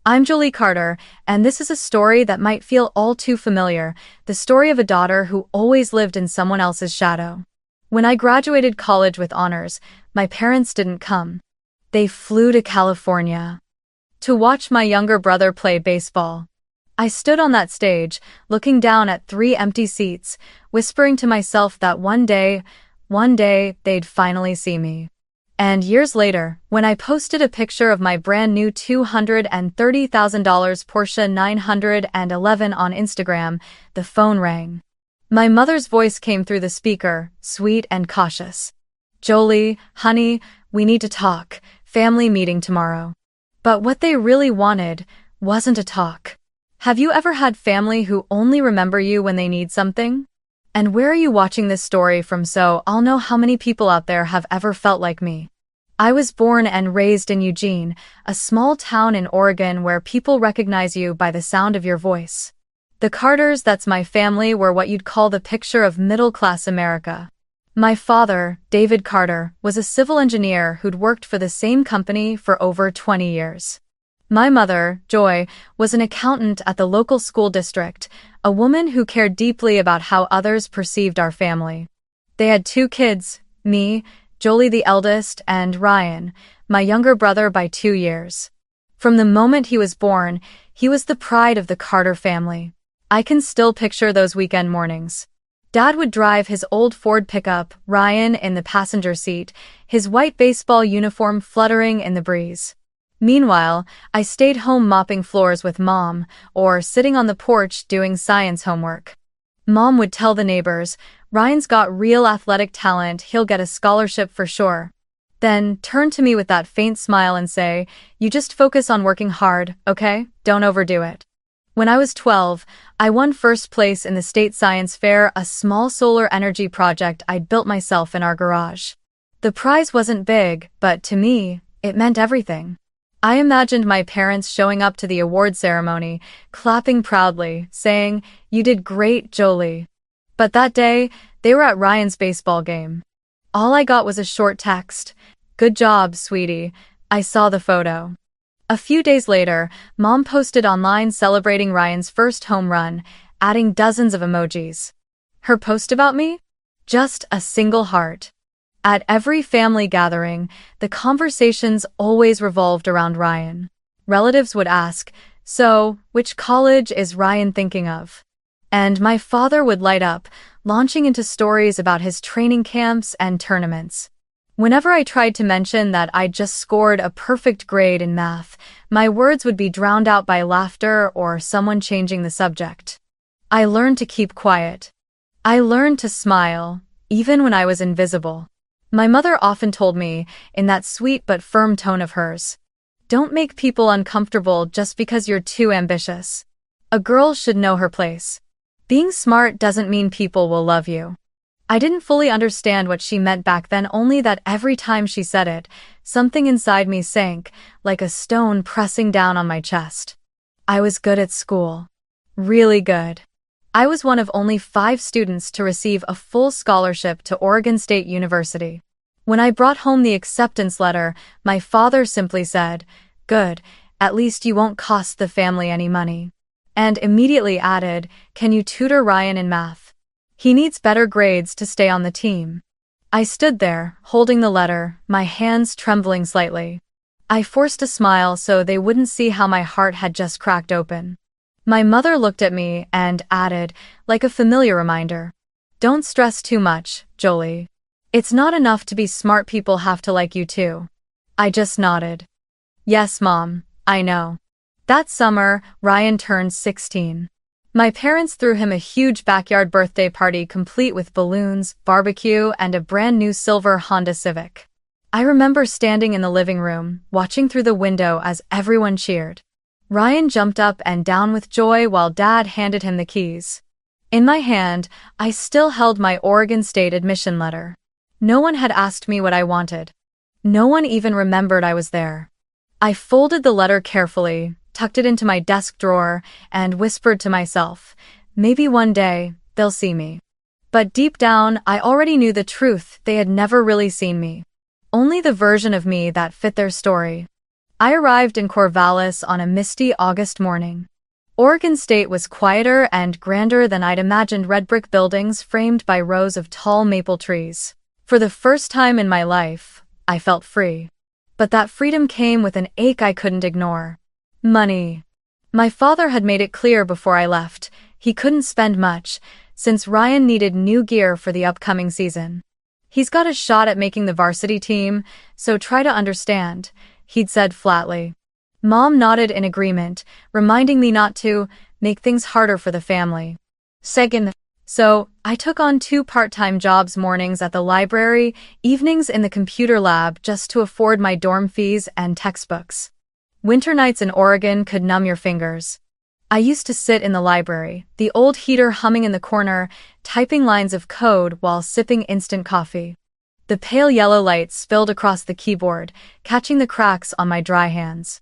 I'm Jolie Carter, and this is a story that might feel all too familiar, the story of a daughter who always lived in someone else's shadow. When I graduated college with honors, my parents didn't come. They flew to California to watch my younger brother play baseball. I stood on that stage, looking down at 3 empty seats, whispering to myself that one day, they'd finally see me. And years later, when I posted a picture of my brand new $230,000 Porsche 911 on Instagram, the phone rang. My mother's voice came through the speaker, sweet and cautious. "Jolie, honey, we need to talk. Family meeting tomorrow." But what they really wanted wasn't a talk. Have you ever had family who only remember you when they need something? And where are you watching this story from so I'll know how many people out there have ever felt like me? I was born and raised in Eugene, a small town in Oregon where people recognize you by the sound of your voice. The Carters, that's my family, were what you'd call the picture of middle-class America. My father, David Carter, was a civil engineer who'd worked for the same company for over 20 years. My mother, Joy, was an accountant at the local school district, a woman who cared deeply about how others perceived our family. They had 2 kids, me, Jolie the eldest, and Ryan, my younger brother by 2 years. From the moment he was born, he was the pride of the Carter family. I can still picture those weekend mornings. Dad would drive his old Ford pickup, Ryan in the passenger seat, his white baseball uniform fluttering in the breeze. Meanwhile, I stayed home mopping floors with Mom, or sitting on the porch doing science homework. Mom would tell the neighbors, "Ryan's got real athletic talent, he'll get a scholarship for sure." Then turn to me with that faint smile and say, "You just focus on working hard, okay? Don't overdo it." When I was 12, I won first place in the state science fair, a small solar energy project I'd built myself in our garage. The prize wasn't big, but to me, it meant everything. I imagined my parents showing up to the award ceremony, clapping proudly, saying, "You did great, Jolie." But that day, they were at Ryan's baseball game. All I got was a short text, "Good job, sweetie. I saw the photo." A few days later, Mom posted online celebrating Ryan's first home run, adding dozens of emojis. Her post about me? Just a single heart. At every family gathering, the conversations always revolved around Ryan. Relatives would ask, "So, which college is Ryan thinking of?" And my father would light up, launching into stories about his training camps and tournaments. Whenever I tried to mention that I'd just scored a perfect grade in math, my words would be drowned out by laughter or someone changing the subject. I learned to keep quiet. I learned to smile, even when I was invisible. My mother often told me, in that sweet but firm tone of hers, "Don't make people uncomfortable just because you're too ambitious. A girl should know her place. Being smart doesn't mean people will love you." I didn't fully understand what she meant back then, only that every time she said it, something inside me sank, like a stone pressing down on my chest. I was good at school. Really good. I was one of only 5 students to receive a full scholarship to Oregon State University. When I brought home the acceptance letter, my father simply said, "Good, at least you won't cost the family any money." And immediately added, "Can you tutor Ryan in math? He needs better grades to stay on the team." I stood there, holding the letter, my hands trembling slightly. I forced a smile so they wouldn't see how my heart had just cracked open. My mother looked at me and added, like a familiar reminder, "Don't stress too much, Jolie. It's not enough to be smart, people have to like you too." I just nodded. "Yes, Mom, I know." That summer, Ryan turned 16. My parents threw him a huge backyard birthday party complete with balloons, barbecue, and a brand new silver Honda Civic. I remember standing in the living room, watching through the window as everyone cheered. Ryan jumped up and down with joy while Dad handed him the keys. In my hand, I still held my Oregon State admission letter. No one had asked me what I wanted. No one even remembered I was there. I folded the letter carefully, tucked it into my desk drawer, and whispered to myself, "Maybe one day, they'll see me." But deep down, I already knew the truth. They had never really seen me. Only the version of me that fit their story. I arrived in Corvallis on a misty August morning. Oregon State was quieter and grander than I'd imagined, red brick buildings framed by rows of tall maple trees. For the first time in my life, I felt free. But that freedom came with an ache I couldn't ignore. Money. My father had made it clear before I left, he couldn't spend much, since Ryan needed new gear for the upcoming season. He's got a shot at making the varsity team, so try to understand, he'd said flatly. Mom nodded in agreement, reminding me not to make things harder for the family. Second, so I took on 2 part-time jobs, mornings at the library, evenings in the computer lab, just to afford my dorm fees and textbooks. Winter nights in Oregon could numb your fingers. I used to sit in the library, the old heater humming in the corner, typing lines of code while sipping instant coffee. The pale yellow light spilled across the keyboard, catching the cracks on my dry hands.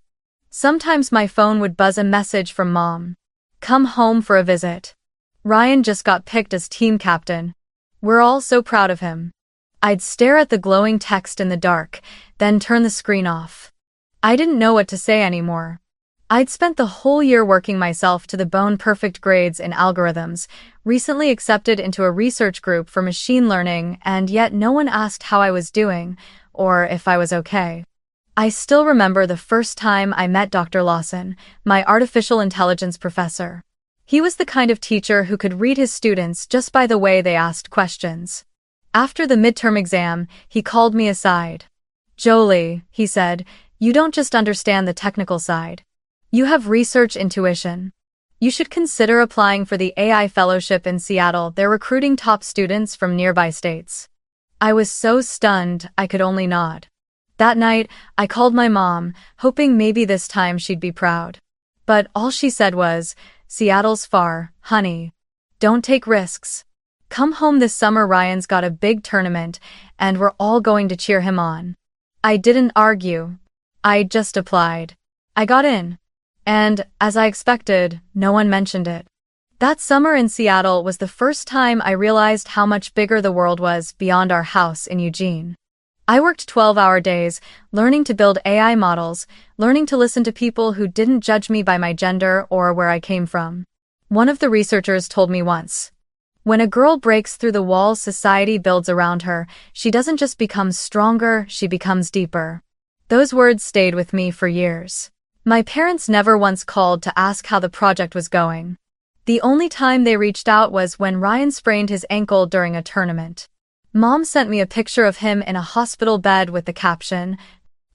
Sometimes my phone would buzz a message from Mom. Come home for a visit. Ryan just got picked as team captain. We're all so proud of him. I'd stare at the glowing text in the dark, then turn the screen off. I didn't know what to say anymore. I'd spent the whole year working myself to the bone, perfect grades in algorithms, recently accepted into a research group for machine learning, and yet no one asked how I was doing, or if I was okay. I still remember the first time I met Dr. Lawson, my artificial intelligence professor. He was the kind of teacher who could read his students just by the way they asked questions. After the midterm exam, he called me aside. "Jolie," he said, "you don't just understand the technical side. You have research intuition. You should consider applying for the AI fellowship in Seattle. They're recruiting top students from nearby states." I was so stunned, I could only nod. That night, I called my mom, hoping maybe this time she'd be proud. But all she said was, "Seattle's far, honey. Don't take risks. Come home this summer. Ryan's got a big tournament, and we're all going to cheer him on." I didn't argue. I just applied. I got in. And, as I expected, no one mentioned it. That summer in Seattle was the first time I realized how much bigger the world was beyond our house in Eugene. I worked 12-hour days, learning to build AI models, learning to listen to people who didn't judge me by my gender or where I came from. One of the researchers told me once, "When a girl breaks through the walls society builds around her, she doesn't just become stronger, she becomes deeper." Those words stayed with me for years. My parents never once called to ask how the project was going. The only time they reached out was when Ryan sprained his ankle during a tournament. Mom sent me a picture of him in a hospital bed with the caption,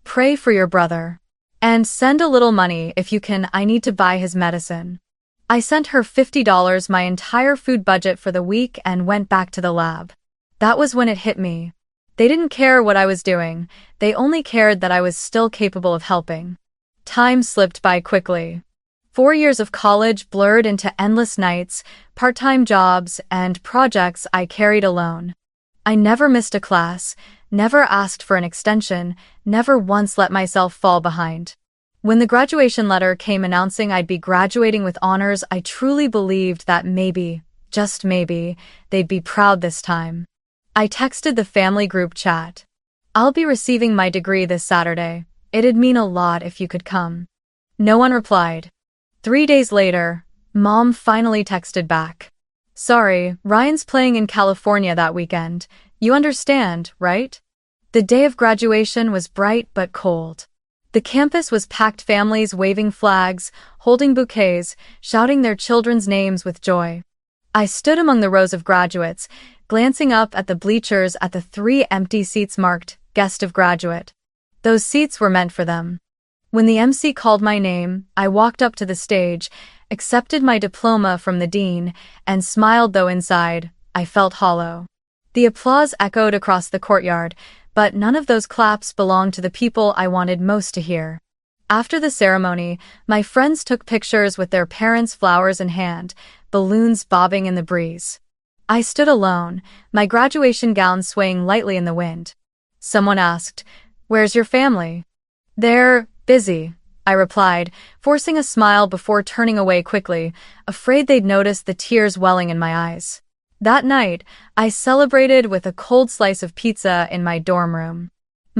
"Pray for your brother. And send a little money if you can, I need to buy his medicine." I sent her $50, my entire food budget for the week, and went back to the lab. That was when it hit me. They didn't care what I was doing, they only cared that I was still capable of helping. Time slipped by quickly. 4 years of college blurred into endless nights, part-time jobs, and projects I carried alone. I never missed a class, never asked for an extension, never once let myself fall behind. When the graduation letter came announcing I'd be graduating with honors, I truly believed that maybe, just maybe, they'd be proud this time. I texted the family group chat. "I'll be receiving my degree this Saturday. It'd mean a lot if you could come." No one replied. 3 days later, Mom finally texted back. "Sorry, Ryan's playing in California that weekend. You understand, right?" The day of graduation was bright but cold. The campus was packed, families waving flags, holding bouquets, shouting their children's names with joy. I stood among the rows of graduates, glancing up at the bleachers at the 3 empty seats marked, "Guest of Graduate." Those seats were meant for them. When the MC called my name, I walked up to the stage, accepted my diploma from the dean, and smiled, though inside, I felt hollow. The applause echoed across the courtyard, but none of those claps belonged to the people I wanted most to hear. After the ceremony, my friends took pictures with their parents, flowers in hand, balloons bobbing in the breeze. I stood alone, my graduation gown swaying lightly in the wind. Someone asked, "Where's your family?" "They're busy," I replied, forcing a smile before turning away quickly, afraid they'd notice the tears welling in my eyes. That night, I celebrated with a cold slice of pizza in my dorm room.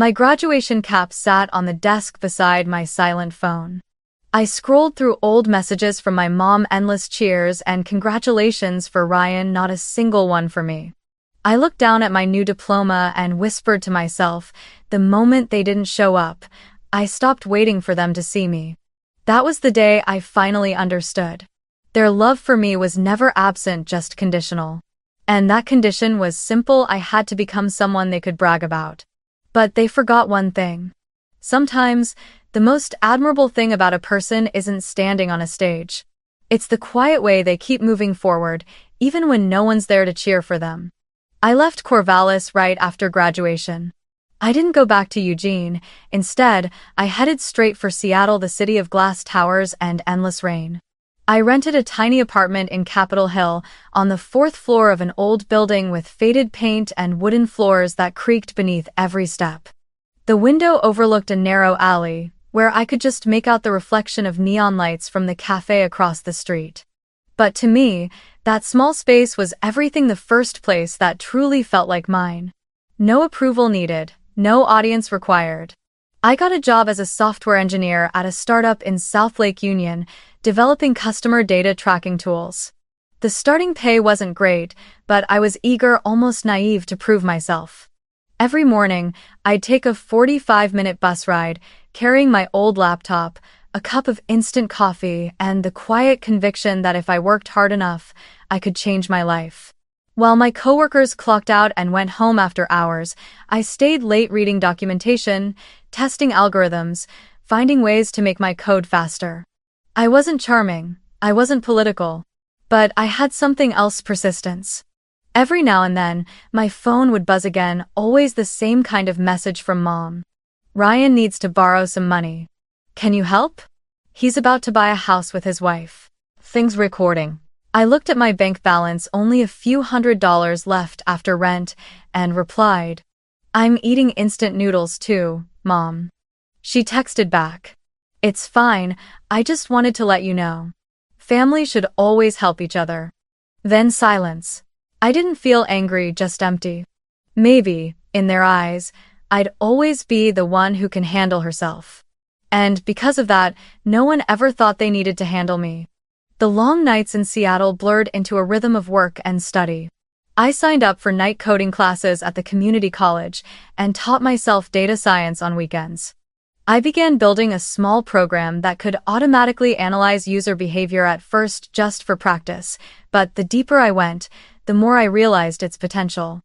My graduation cap sat on the desk beside my silent phone. I scrolled through old messages from my mom, endless cheers and congratulations for Ryan, not a single one for me. I looked down at my new diploma and whispered to myself, the moment they didn't show up, I stopped waiting for them to see me. That was the day I finally understood. Their love for me was never absent, just conditional. And that condition was simple: I had to become someone they could brag about. But they forgot one thing. Sometimes, the most admirable thing about a person isn't standing on a stage. It's the quiet way they keep moving forward, even when no one's there to cheer for them. I left Corvallis right after graduation. I didn't go back to Eugene. Instead, I headed straight for Seattle, the city of glass towers and endless rain. I rented a tiny apartment in Capitol Hill, on the 4th floor of an old building with faded paint and wooden floors that creaked beneath every step. The window overlooked a narrow alley, where I could just make out the reflection of neon lights from the cafe across the street. But to me, that small space was everything, the first place that truly felt like mine. No approval needed, no audience required. I got a job as a software engineer at a startup in South Lake Union, developing customer data tracking tools. The starting pay wasn't great, but I was eager, almost naive, to prove myself. Every morning, I'd take a 45-minute bus ride, carrying my old laptop, a cup of instant coffee, and the quiet conviction that if I worked hard enough, I could change my life. While my coworkers clocked out and went home after hours, I stayed late reading documentation, testing algorithms, finding ways to make my code faster. I wasn't charming, I wasn't political, but I had something else: persistence. Every now and then, my phone would buzz again, always the same kind of message from Mom. Ryan needs to borrow some money. Can you help? He's about to buy a house with his wife. Things recording. I looked at my bank balance, only a few $100s left after rent, and replied, I'm eating instant noodles too, Mom. She texted back, It's fine, I just wanted to let you know. Family should always help each other. Then silence. I didn't feel angry, just empty. Maybe, in their eyes, I'd always be the one who can handle herself. And because of that, no one ever thought they needed to handle me. The long nights in Seattle blurred into a rhythm of work and study. I signed up for night coding classes at the community college and taught myself data science on weekends. I began building a small program that could automatically analyze user behavior, at first just for practice, but the deeper I went, the more I realized its potential.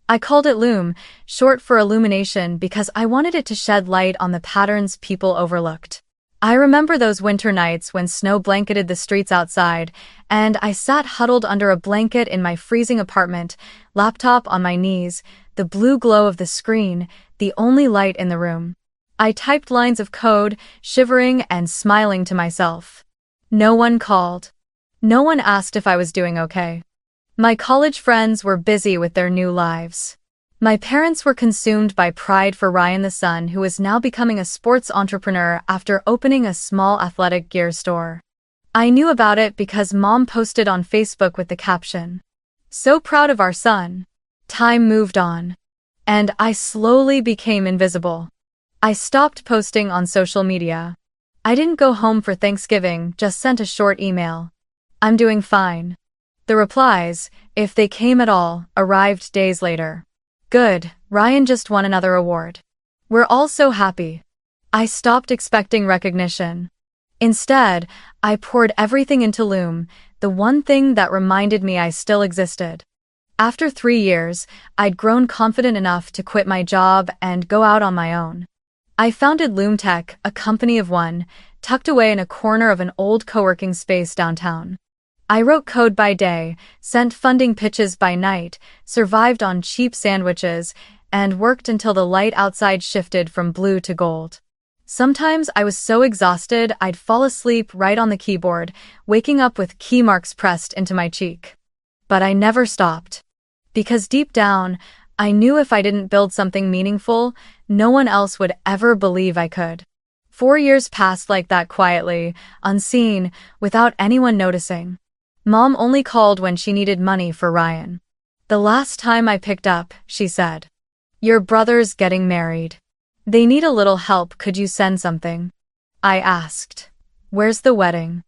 I called it Loom, short for illumination, because I wanted it to shed light on the patterns people overlooked. I remember those winter nights when snow blanketed the streets outside, and I sat huddled under a blanket in my freezing apartment, laptop on my knees, the blue glow of the screen, the only light in the room. I typed lines of code, shivering and smiling to myself. No one called. No one asked if I was doing okay. My college friends were busy with their new lives. My parents were consumed by pride for Ryan, the son who was now becoming a sports entrepreneur after opening a small athletic gear store. I knew about it because Mom posted on Facebook with the caption, "So proud of our son." Time moved on. And I slowly became invisible. I stopped posting on social media. I didn't go home for Thanksgiving, just sent a short email. I'm doing fine. The replies, if they came at all, arrived days later. Good, Ryan just won another award. We're all so happy. I stopped expecting recognition. Instead, I poured everything into Loom, the one thing that reminded me I still existed. After 3 years, I'd grown confident enough to quit my job and go out on my own. I founded Loom Tech, a company of one, tucked away in a corner of an old co-working space downtown. I wrote code by day, sent funding pitches by night, survived on cheap sandwiches, and worked until the light outside shifted from blue to gold. Sometimes I was so exhausted I'd fall asleep right on the keyboard, waking up with key marks pressed into my cheek. But I never stopped. Because deep down, I knew if I didn't build something meaningful, no one else would ever believe I could. 4 years passed like that, quietly, unseen, without anyone noticing. Mom only called when she needed money for Ryan. The last time I picked up, she said, "Your brother's getting married." They need a little help, could you send something? I asked. Where's the wedding?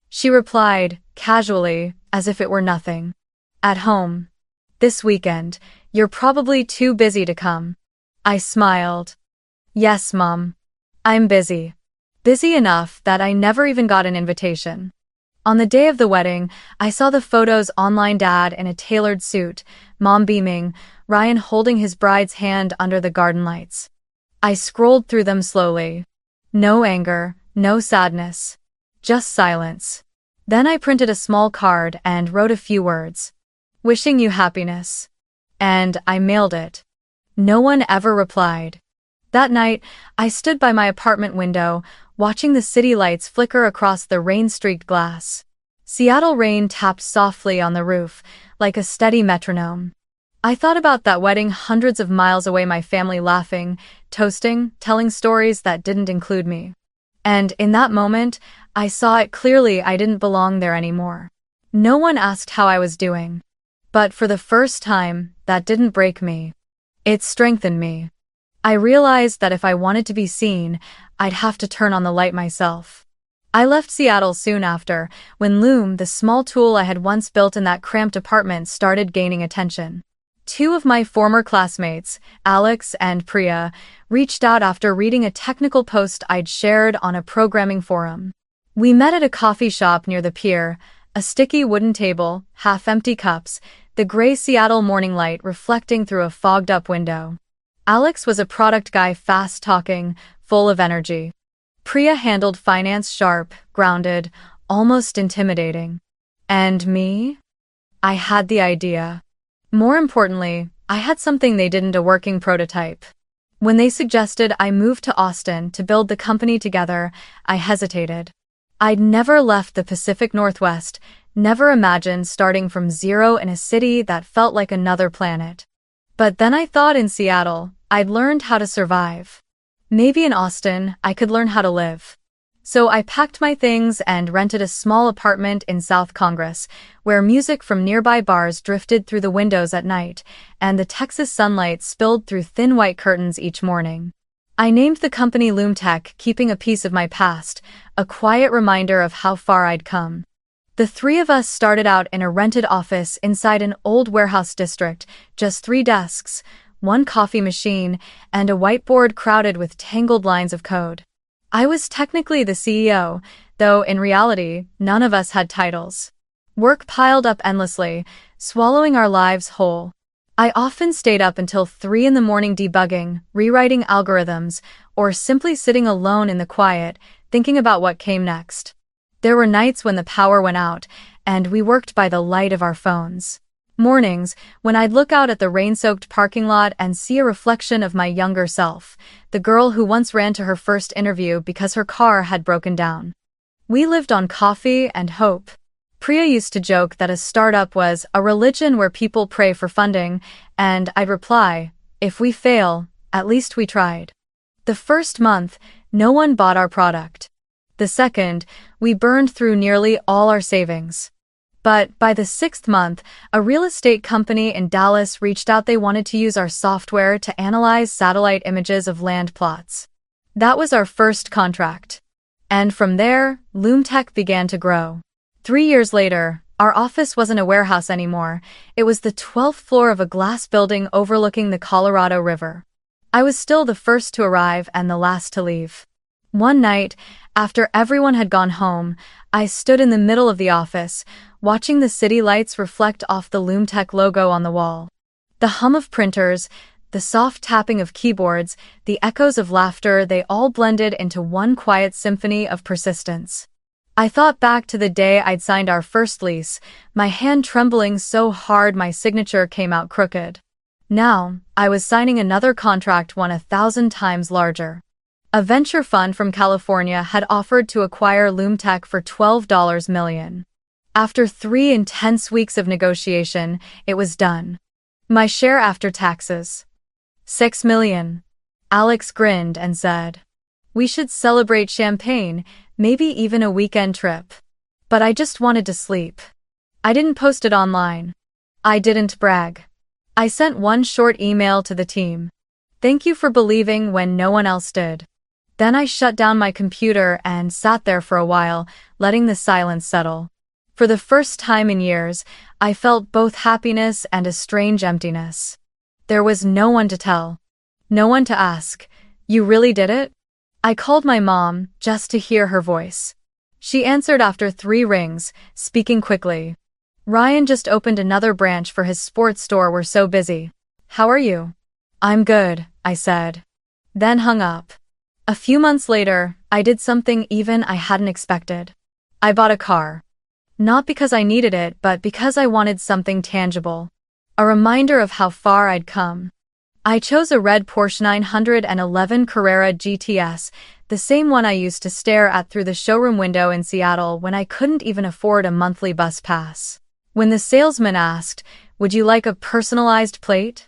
She replied, casually, as if it were nothing. At home. This weekend. You're probably too busy to come. I smiled. Yes, Mom. I'm busy. Busy enough that I never even got an invitation. On the day of the wedding, I saw the photos online, Dad in a tailored suit, Mom beaming, Ryan holding his bride's hand under the garden lights. I scrolled through them slowly. No anger, no sadness. Just silence. Then I printed a small card and wrote a few words. Wishing you happiness. And I mailed it. No one ever replied. That night, I stood by my apartment window, watching the city lights flicker across the rain-streaked glass. Seattle rain tapped softly on the roof, like a steady metronome. I thought about that wedding hundreds of miles away, my family laughing, toasting, telling stories that didn't include me. And in that moment, I saw it clearly. I didn't belong there anymore. No one asked how I was doing. But for the first time, that didn't break me. It strengthened me. I realized that if I wanted to be seen, I'd have to turn on the light myself. I left Seattle soon after, when Loom, the small tool I had once built in that cramped apartment, started gaining attention. Two of my former classmates, Alex and Priya, reached out after reading a technical post I'd shared on a programming forum. We met at a coffee shop near the pier, a sticky wooden table, half-empty cups, the gray Seattle morning light reflecting through a fogged-up window. Alex was a product guy, fast-talking, full of energy. Priya handled finance, sharp, grounded, almost intimidating. And me? I had the idea. More importantly, I had something they didn't, a working prototype. When they suggested I move to Austin to build the company together, I hesitated. I'd never left the Pacific Northwest, never imagined starting from zero in a city that felt like another planet. But then I thought, in Seattle, I'd learned how to survive. Maybe in Austin, I could learn how to live. So I packed my things and rented a small apartment in South Congress, where music from nearby bars drifted through the windows at night, and the Texas sunlight spilled through thin white curtains each morning. I named the company LoomTech, keeping a piece of my past, a quiet reminder of how far I'd come. The three of us started out in a rented office inside an old warehouse district, just 3 desks, 1 coffee machine, and a whiteboard crowded with tangled lines of code. I was technically the CEO, though in reality, none of us had titles. Work piled up endlessly, swallowing our lives whole. I often stayed up until 3 in the morning debugging, rewriting algorithms, or simply sitting alone in the quiet, thinking about what came next. There were nights when the power went out, and we worked by the light of our phones. Mornings, when I'd look out at the rain-soaked parking lot and see a reflection of my younger self, the girl who once ran to her first interview because her car had broken down. We lived on coffee and hope. Priya used to joke that a startup was a religion where people pray for funding, and I'd reply, if we fail, at least we tried. The first month, no one bought our product. The second, we burned through nearly all our savings. But by the 6th month, a real estate company in Dallas reached out. They wanted to use our software to analyze satellite images of land plots. That was our first contract. And from there, LoomTech began to grow. 3 years later, our office wasn't a warehouse anymore. It was the 12th floor of a glass building overlooking the Colorado River. I was still the first to arrive and the last to leave. One night, after everyone had gone home, I stood in the middle of the office, watching the city lights reflect off the LoomTech logo on the wall. The hum of printers, the soft tapping of keyboards, the echoes of laughter, they all blended into one quiet symphony of persistence. I thought back to the day I'd signed our first lease, my hand trembling so hard my signature came out crooked. Now, I was signing another contract, one 1,000 times larger. A venture fund from California had offered to acquire LoomTech for $12 million. After 3 intense weeks of negotiation, it was done. My share after taxes. $6 million. Alex grinned and said, we should celebrate champagne, maybe even a weekend trip. But I just wanted to sleep. I didn't post it online. I didn't brag. I sent one short email to the team. Thank you for believing when no one else did. Then I shut down my computer and sat there for a while, letting the silence settle. For the first time in years, I felt both happiness and a strange emptiness. There was no one to tell. No one to ask, "You really did it?" I called my mom, just to hear her voice. She answered after 3 rings, speaking quickly. "Ryan just opened another branch for his sports store, we're so busy. How are you?" "I'm good," I said. Then hung up. A few months later, I did something even I hadn't expected. I bought a car. Not because I needed it, but because I wanted something tangible. A reminder of how far I'd come. I chose a red Porsche 911 Carrera GTS, the same one I used to stare at through the showroom window in Seattle when I couldn't even afford a monthly bus pass. When the salesman asked, "Would you like a personalized plate?"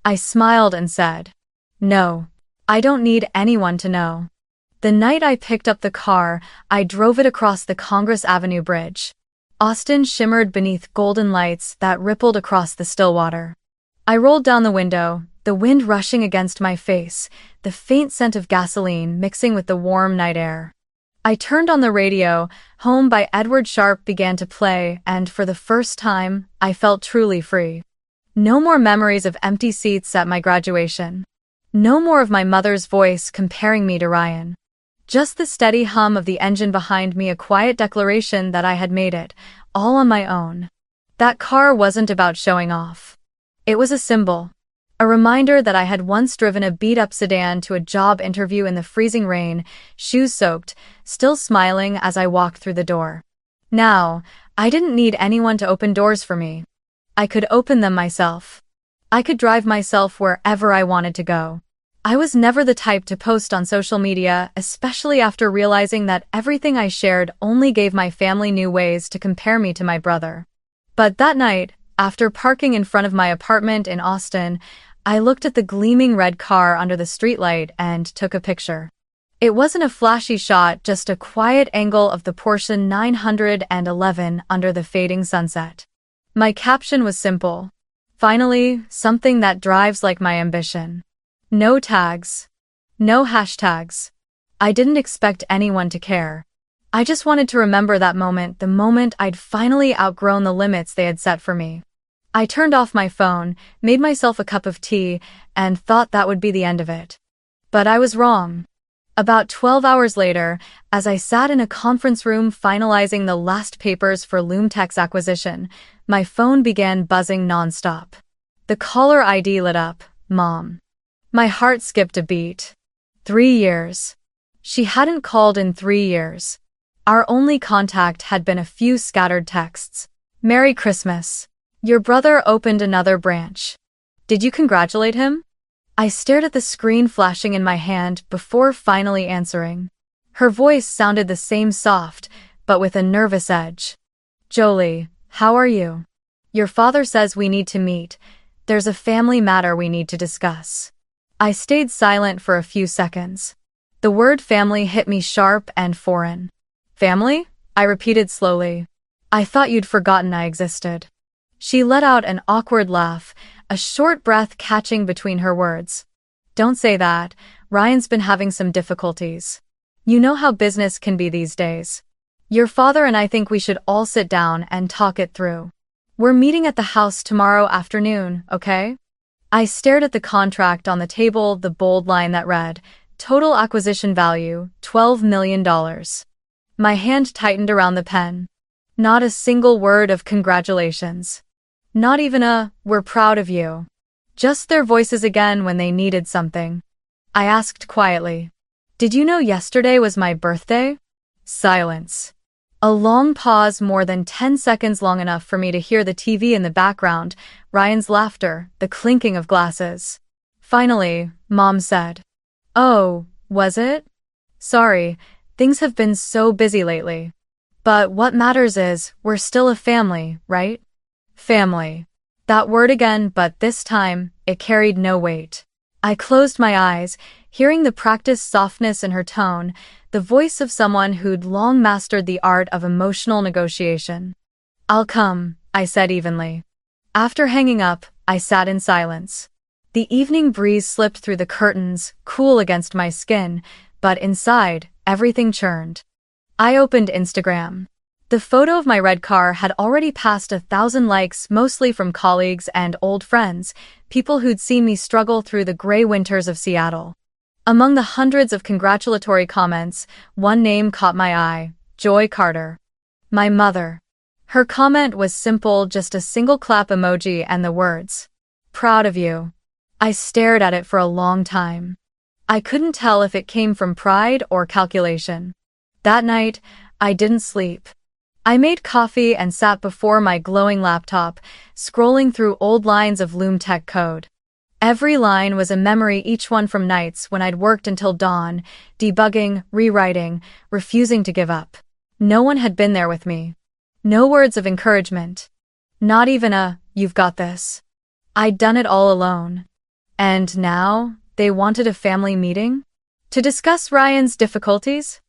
I smiled and said, "No. I don't need anyone to know." The night I picked up the car, I drove it across the Congress Avenue Bridge. Austin shimmered beneath golden lights that rippled across the still water. I rolled down the window, the wind rushing against my face, the faint scent of gasoline mixing with the warm night air. I turned on the radio, Home by Edward Sharpe began to play, and for the first time, I felt truly free. No more memories of empty seats at my graduation. No more of my mother's voice comparing me to Ryan. Just the steady hum of the engine behind me, a quiet declaration that I had made it, all on my own. That car wasn't about showing off. It was a symbol. A reminder that I had once driven a beat-up sedan to a job interview in the freezing rain, shoes soaked, still smiling as I walked through the door. Now, I didn't need anyone to open doors for me. I could open them myself. I could drive myself wherever I wanted to go. I was never the type to post on social media, especially after realizing that everything I shared only gave my family new ways to compare me to my brother. But that night, after parking in front of my apartment in Austin, I looked at the gleaming red car under the streetlight and took a picture. It wasn't a flashy shot, just a quiet angle of the Porsche 911 under the fading sunset. My caption was simple. "Finally, something that drives like my ambition." No tags. No hashtags. I didn't expect anyone to care. I just wanted to remember that moment, the moment I'd finally outgrown the limits they had set for me. I turned off my phone, made myself a cup of tea, and thought that would be the end of it. But I was wrong. About 12 hours later, as I sat in a conference room finalizing the last papers for Loomtech's acquisition, my phone began buzzing nonstop. The caller ID lit up, Mom. My heart skipped a beat. 3 years. She hadn't called in 3 years. Our only contact had been a few scattered texts. "Merry Christmas. Your brother opened another branch. Did you congratulate him?" I stared at the screen flashing in my hand before finally answering. Her voice sounded the same, soft, but with a nervous edge. "Jolie, how are you? Your father says we need to meet. There's a family matter we need to discuss." I stayed silent for a few seconds. The word family hit me sharp and foreign. "Family?" I repeated slowly. "I thought you'd forgotten I existed." She let out an awkward laugh, a short breath catching between her words. "Don't say that. Ryan's been having some difficulties. You know how business can be these days. Your father and I think we should all sit down and talk it through. We're meeting at the house tomorrow afternoon, okay?" I stared at the contract on the table, the bold line that read, "Total acquisition value, $12 million. My hand tightened around the pen. Not a single word of congratulations. Not even a, "We're proud of you." Just their voices again when they needed something. I asked quietly, "Did you know yesterday was my birthday?" Silence. A long pause, more than 10 seconds, long enough for me to hear the TV in the background, Ryan's laughter, the clinking of glasses. Finally, Mom said, "Oh, was it? Sorry, things have been so busy lately. But what matters is, we're still a family, right?" Family. That word again, but this time, it carried no weight. I closed my eyes, hearing the practiced softness in her tone, the voice of someone who'd long mastered the art of emotional negotiation. "I'll come," I said evenly. After hanging up, I sat in silence. The evening breeze slipped through the curtains, cool against my skin, but inside, everything churned. I opened Instagram. The photo of my red car had already passed 1,000 likes, mostly from colleagues and old friends, people who'd seen me struggle through the gray winters of Seattle. Among the hundreds of congratulatory comments, one name caught my eye: Joy Carter. My mother. Her comment was simple, just a single clap emoji and the words, "Proud of you." I stared at it for a long time. I couldn't tell if it came from pride or calculation. That night, I didn't sleep. I made coffee and sat before my glowing laptop, scrolling through old lines of Loom Tech code. Every line was a memory, each one from nights when I'd worked until dawn, debugging, rewriting, refusing to give up. No one had been there with me. No words of encouragement. Not even a, "You've got this." I'd done it all alone. And now, they wanted a family meeting? To discuss Ryan's difficulties?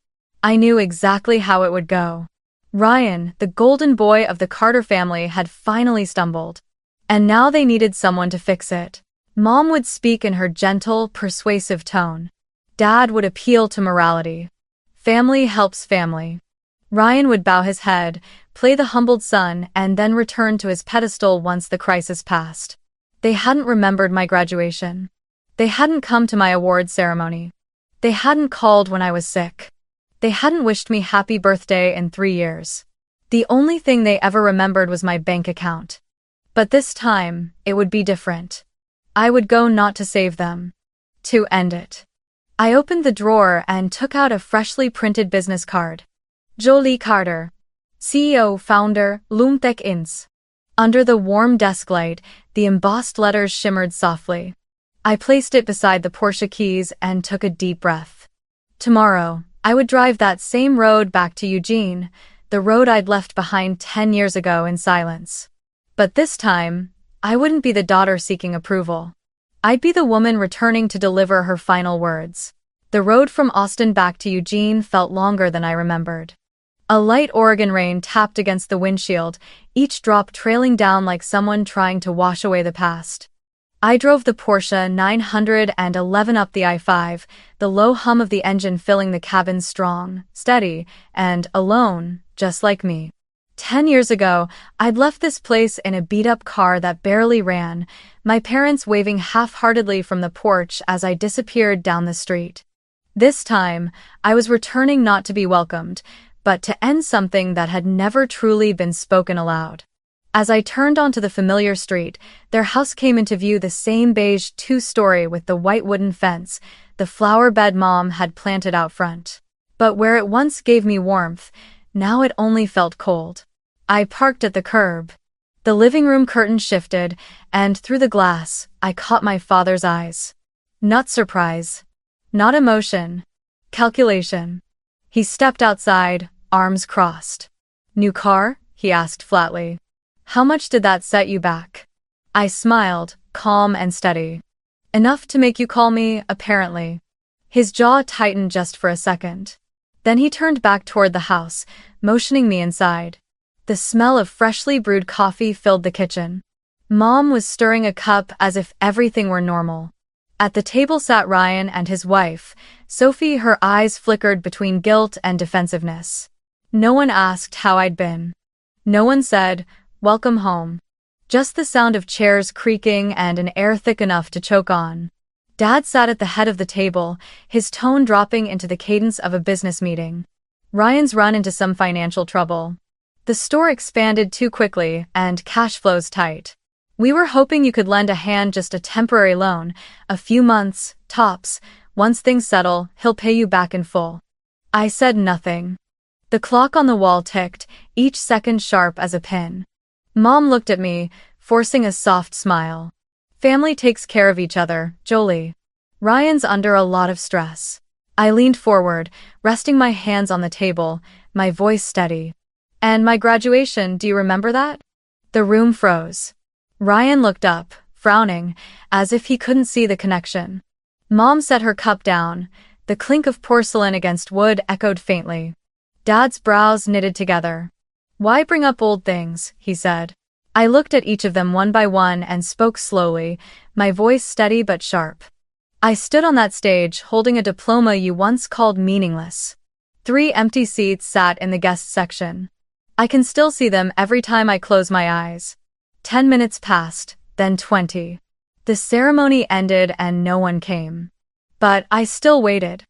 I knew exactly how it would go. Ryan, the golden boy of the Carter family, had finally stumbled. And now they needed someone to fix it. Mom would speak in her gentle, persuasive tone. Dad would appeal to morality. Family helps family. Ryan would bow his head, play the humbled son, and then return to his pedestal once the crisis passed. They hadn't remembered my graduation. They hadn't come to my award ceremony. They hadn't called when I was sick. They hadn't wished me happy birthday in 3 years. The only thing they ever remembered was my bank account. But this time, it would be different. I would go not to save them. To end it. I opened the drawer and took out a freshly printed business card. Jolie Carter, CEO, founder, Loom Tech Inc. Under the warm desk light, the embossed letters shimmered softly. I placed it beside the Porsche keys and took a deep breath. Tomorrow, I would drive that same road back to Eugene, the road I'd left behind 10 years ago, in silence. But this time, I wouldn't be the daughter seeking approval. I'd be the woman returning to deliver her final words. The road from Austin back to Eugene felt longer than I remembered. A light Oregon rain tapped against the windshield, each drop trailing down like someone trying to wash away the past. I drove the Porsche 911 up the I-5, the low hum of the engine filling the cabin, strong, steady, and alone, just like me. 10 years ago, I'd left this place in a beat-up car that barely ran, my parents waving half-heartedly from the porch as I disappeared down the street. This time, I was returning not to be welcomed, but to end something that had never truly been spoken aloud. As I turned onto the familiar street, their house came into view, the same beige two-story with the white wooden fence, the flower bed Mom had planted out front. But where it once gave me warmth, now it only felt cold. I parked at the curb. The living room curtain shifted, and through the glass, I caught my father's eyes. Not surprise. Not emotion. Calculation. He stepped outside, arms crossed. "New car?" he asked flatly. "How much did that set you back?" I smiled, calm and steady. "Enough to make you call me, apparently." His jaw tightened just for a second. Then he turned back toward the house, motioning me inside. The smell of freshly brewed coffee filled the kitchen. Mom was stirring a cup as if everything were normal. At the table sat Ryan and his wife, Sophie, her eyes flickered between guilt and defensiveness. No one asked how I'd been. No one said, "Welcome home." Just the sound of chairs creaking and an air thick enough to choke on. Dad sat at the head of the table, his tone dropping into the cadence of a business meeting. "Ryan's run into some financial trouble. The store expanded too quickly and cash flow's tight. We were hoping you could lend a hand, just a temporary loan, a few months, tops. Once things settle, he'll pay you back in full." I said nothing. The clock on the wall ticked, each second sharp as a pin. Mom looked at me, forcing a soft smile. "Family takes care of each other, Jolie. Ryan's under a lot of stress." I leaned forward, resting my hands on the table, my voice steady. "And my graduation, do you remember that?" The room froze. Ryan looked up, frowning, as if he couldn't see the connection. Mom set her cup down. The clink of porcelain against wood echoed faintly. Dad's brows knitted together. "Why bring up old things?" he said. I looked at each of them one by one and spoke slowly, my voice steady but sharp. I stood on that stage holding a diploma you once called meaningless. 3 empty seats sat in the guest section. I can still see them every time I close my eyes. 10 minutes passed, then 20. The ceremony ended and no one came. But I still waited.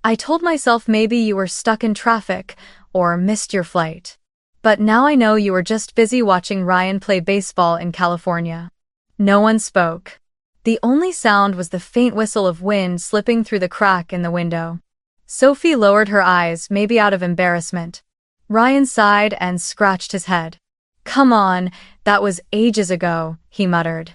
I told myself maybe you were stuck in traffic or missed your flight. But now I know you were just busy watching Ryan play baseball in California. No one spoke. The only sound was the faint whistle of wind slipping through the crack in the window. Sophie lowered her eyes, maybe out of embarrassment. Ryan sighed and scratched his head. "Come on, that was ages ago," he muttered.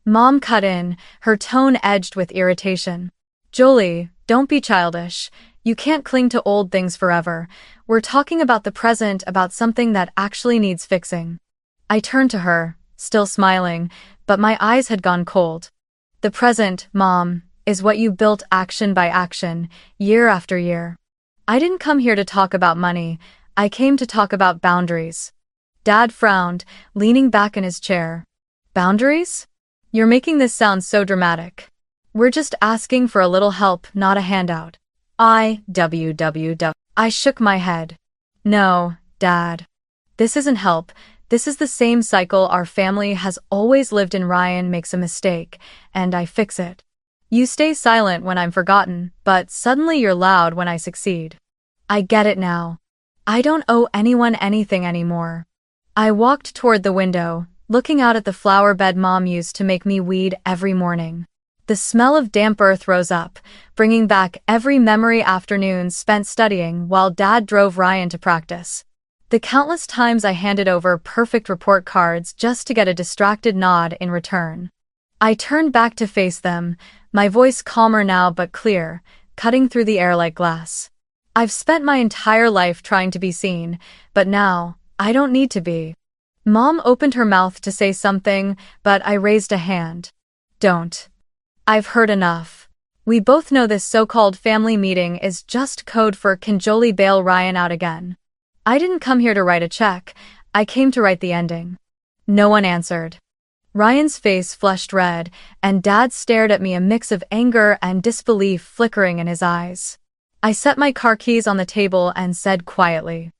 Mom cut in, her tone edged with irritation. "Jolie, don't be childish. You can't cling to old things forever. We're talking about the present, about something that actually needs fixing." I turned to her, still smiling, but my eyes had gone cold. "The present, Mom, is what you built action by action, year after year. I didn't come here to talk about money. I came to talk about boundaries." Dad frowned, leaning back in his chair. "Boundaries? You're making this sound so dramatic. We're just asking for a little help, not a handout." I shook my head. "No, Dad. This isn't help. This is the same cycle our family has always lived in. Ryan makes a mistake, and I fix it. You stay silent when I'm forgotten, but suddenly you're loud when I succeed. I get it now. I don't owe anyone anything anymore." I walked toward the window, looking out at the flower bed Mom used to make me weed every morning. The smell of damp earth rose up, bringing back every memory afternoon spent studying while Dad drove Ryan to practice. The countless times I handed over perfect report cards just to get a distracted nod in return. I turned back to face them, my voice calmer now but clear, cutting through the air like glass. "I've spent my entire life trying to be seen, but now, I don't need to be." Mom opened her mouth to say something, but I raised a hand. "Don't. I've heard enough. We both know this so-called family meeting is just code for 'Can Jolie bail Ryan out again?' I didn't come here to write a check, I came to write the ending." No one answered. Ryan's face flushed red, and Dad stared at me, a mix of anger and disbelief flickering in his eyes. I set my car keys on the table and said quietly,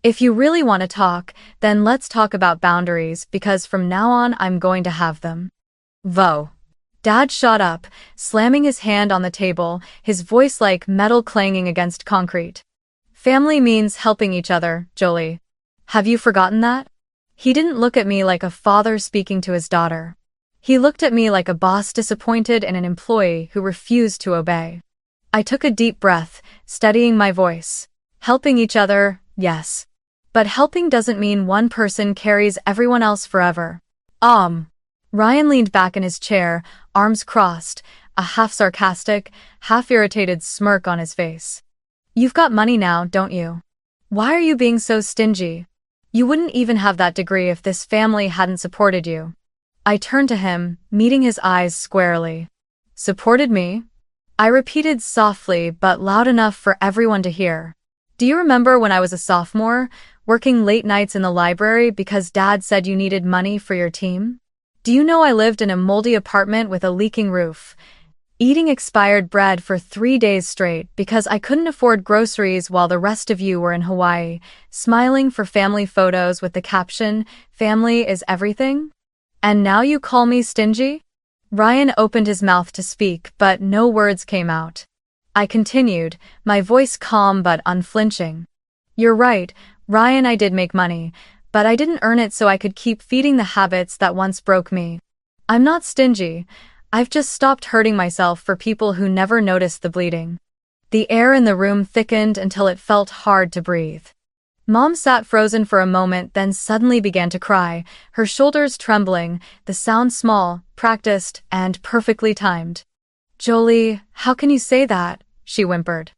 "If you really want to talk, then let's talk about boundaries, because from now on I'm going to have them." "Vo." Dad shot up, slamming his hand on the table, his voice like metal clanging against concrete. "Family means helping each other, Jolie. Have you forgotten that?" He didn't look at me like a father speaking to his daughter. He looked at me like a boss disappointed in an employee who refused to obey. I took a deep breath, steadying my voice. "Helping each other, yes. But helping doesn't mean one person carries everyone else forever." Ryan leaned back in his chair, arms crossed, a half-sarcastic, half-irritated smirk on his face. "You've got money now, don't you? Why are you being so stingy? You wouldn't even have that degree if this family hadn't supported you." I turned to him, meeting his eyes squarely. "Supported me?" I repeated softly but loud enough for everyone to hear. "Do you remember when I was a sophomore, working late nights in the library because Dad said you needed money for your team? Do you know I lived in a moldy apartment with a leaking roof, eating expired bread for 3 days straight because I couldn't afford groceries while the rest of you were in Hawaii, smiling for family photos with the caption, 'Family is everything'? And now you call me stingy?" Ryan opened his mouth to speak, but no words came out. I continued, my voice calm but unflinching. "You're right, Ryan, I did make money, but I didn't earn it so I could keep feeding the habits that once broke me. I'm not stingy. I've just stopped hurting myself for people who never noticed the bleeding." The air in the room thickened until it felt hard to breathe. Mom sat frozen for a moment, then suddenly began to cry, her shoulders trembling, the sound small, practiced, and perfectly timed. "Jolie, how can you say that?" she whimpered.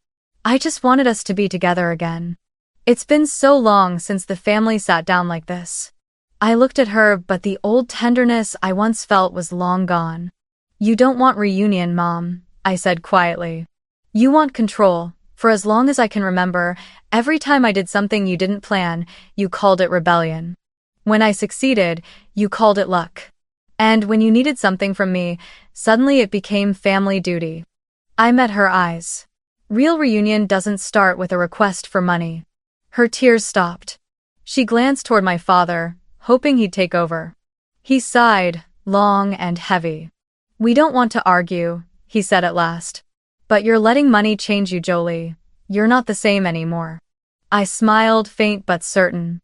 "I just wanted us to be together again. It's been so long since the family sat down like this." I looked at her, but the old tenderness I once felt was long gone. "You don't want reunion, Mom," I said quietly. "You want control. For as long as I can remember, every time I did something you didn't plan, you called it rebellion. When I succeeded, you called it luck. And when you needed something from me, suddenly it became family duty. I met her eyes. Real reunion doesn't start with a request for money. Her tears stopped. She glanced toward my father, hoping he'd take over. He sighed, long and heavy. We don't want to argue, he said at last. But you're letting money change you, Jolie. You're not the same anymore. I smiled, faint but certain.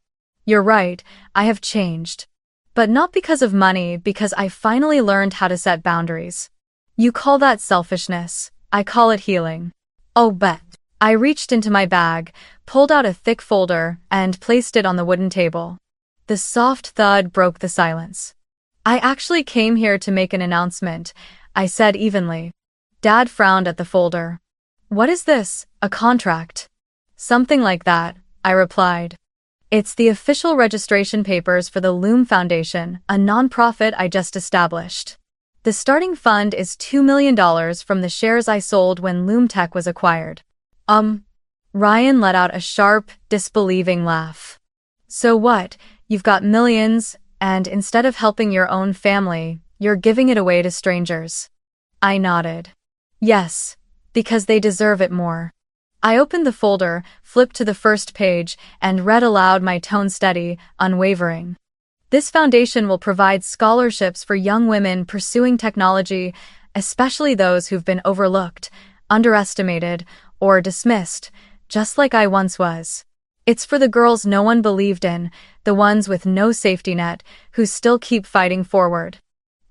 You're right, I have changed. But not because of money, because I finally learned how to set boundaries. You call that selfishness, I call it healing. Oh, but. I reached into my bag, pulled out a thick folder, and placed it on the wooden table. The soft thud broke the silence. I actually came here to make an announcement, I said evenly. Dad frowned at the folder. What is this, a contract? Something like that, I replied. It's the official registration papers for the Loom Foundation, a nonprofit I just established. The starting fund is $2 million from the shares I sold when Loom Tech was acquired. Ryan let out a sharp, disbelieving laugh. So what, you've got millions, and instead of helping your own family, you're giving it away to strangers. I nodded. Yes, because they deserve it more. I opened the folder, flipped to the first page, and read aloud, my tone steady, unwavering. This foundation will provide scholarships for young women pursuing technology, especially those who've been overlooked, underestimated, or dismissed, just like I once was. It's for the girls no one believed in, the ones with no safety net, who still keep fighting forward.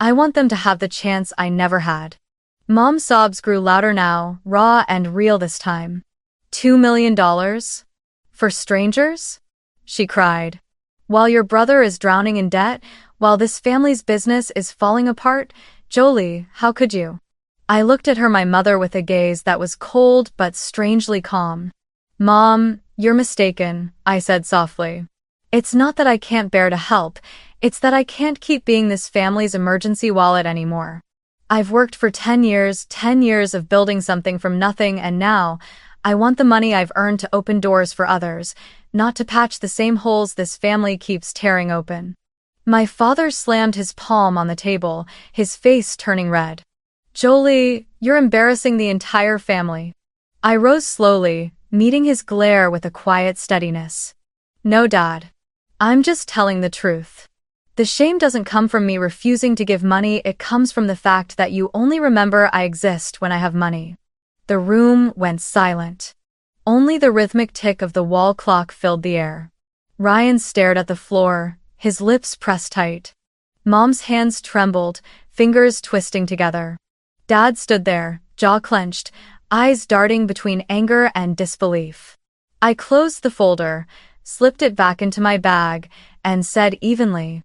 I want them to have the chance I never had. Mom's sobs grew louder now, raw and real this time. $2 million? For strangers? She cried. While your brother is drowning in debt, while this family's business is falling apart, Jolie, how could you? I looked at her, my mother, with a gaze that was cold but strangely calm. Mom, you're mistaken, I said softly. It's not that I can't bear to help, it's that I can't keep being this family's emergency wallet anymore. I've worked for 10 years of building something from nothing, and now, I want the money I've earned to open doors for others, not to patch the same holes this family keeps tearing open. My father slammed his palm on the table, his face turning red. Jolie, you're embarrassing the entire family. I rose slowly, meeting his glare with a quiet steadiness. No, Dad. I'm just telling the truth. The shame doesn't come from me refusing to give money, it comes from the fact that you only remember I exist when I have money. The room went silent. Only the rhythmic tick of the wall clock filled the air. Ryan stared at the floor, his lips pressed tight. Mom's hands trembled, fingers twisting together. Dad stood there, jaw clenched, eyes darting between anger and disbelief. I closed the folder, slipped it back into my bag, and said evenly,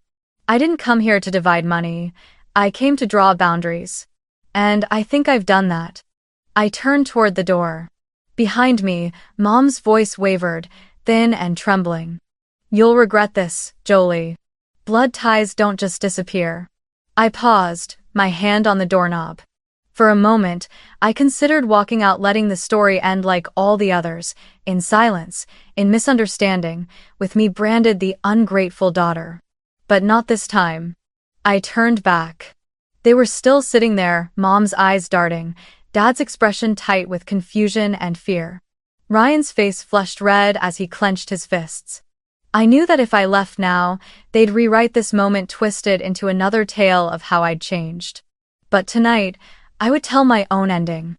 I didn't come here to divide money, I came to draw boundaries. And I think I've done that. I turned toward the door. Behind me, Mom's voice wavered, thin and trembling. You'll regret this, Jolie. Blood ties don't just disappear. I paused, my hand on the doorknob. For a moment, I considered walking out, letting the story end like all the others, in silence, in misunderstanding, with me branded the ungrateful daughter. But not this time. I turned back. They were still sitting there, Mom's eyes darting, Dad's expression tight with confusion and fear. Ryan's face flushed red as he clenched his fists. I knew that if I left now, they'd rewrite this moment, twisted into another tale of how I'd changed. But tonight, I would tell my own ending.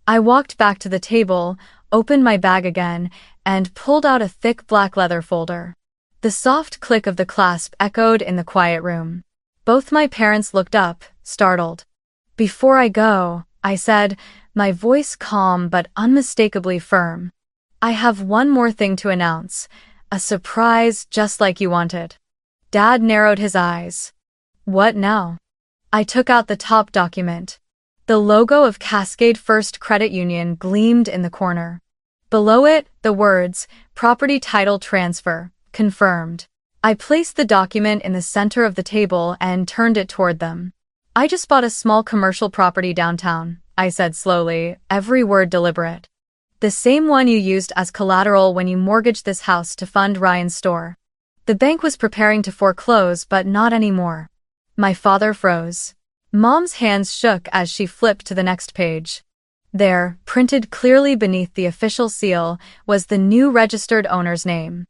I walked back to the table, opened my bag again, and pulled out a thick black leather folder. The soft click of the clasp echoed in the quiet room. Both my parents looked up, startled. Before I go, I said, my voice calm but unmistakably firm. I have one more thing to announce. A surprise just like you wanted. Dad narrowed his eyes. What now? I took out the top document. The logo of Cascade First Credit Union gleamed in the corner. Below it, the words, Property Title Transfer, confirmed. I placed the document in the center of the table and turned it toward them. I just bought a small commercial property downtown, I said slowly, every word deliberate. The same one you used as collateral when you mortgaged this house to fund Ryan's store. The bank was preparing to foreclose, but not anymore. My father froze. Mom's hands shook as she flipped to the next page. There, printed clearly beneath the official seal, was the new registered owner's name.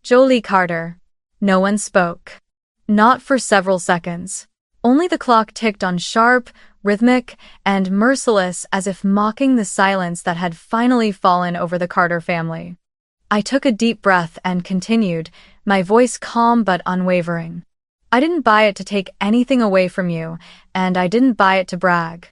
Jolie Carter. No one spoke. Not for several seconds. Only the clock ticked on, sharp, rhythmic, and merciless, as if mocking the silence that had finally fallen over the Carter family. I took a deep breath and continued, my voice calm but unwavering. I didn't buy it to take anything away from you, and I didn't buy it to brag.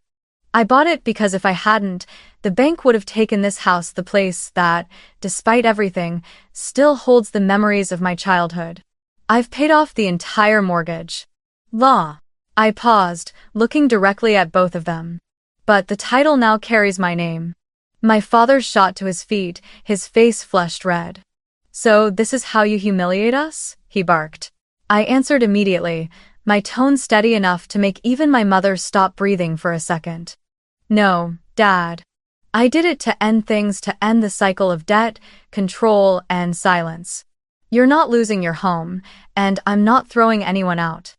I bought it because if I hadn't, the bank would have taken this house, the place that, despite everything, still holds the memories of my childhood. I've paid off the entire mortgage. Law. I paused, looking directly at both of them. But the title now carries my name. My father shot to his feet, his face flushed red. So this is how you humiliate us? He barked. I answered immediately, my tone steady enough to make even my mother stop breathing for a second. No, Dad. I did it to end things, to end the cycle of debt, control, and silence. You're not losing your home, and I'm not throwing anyone out.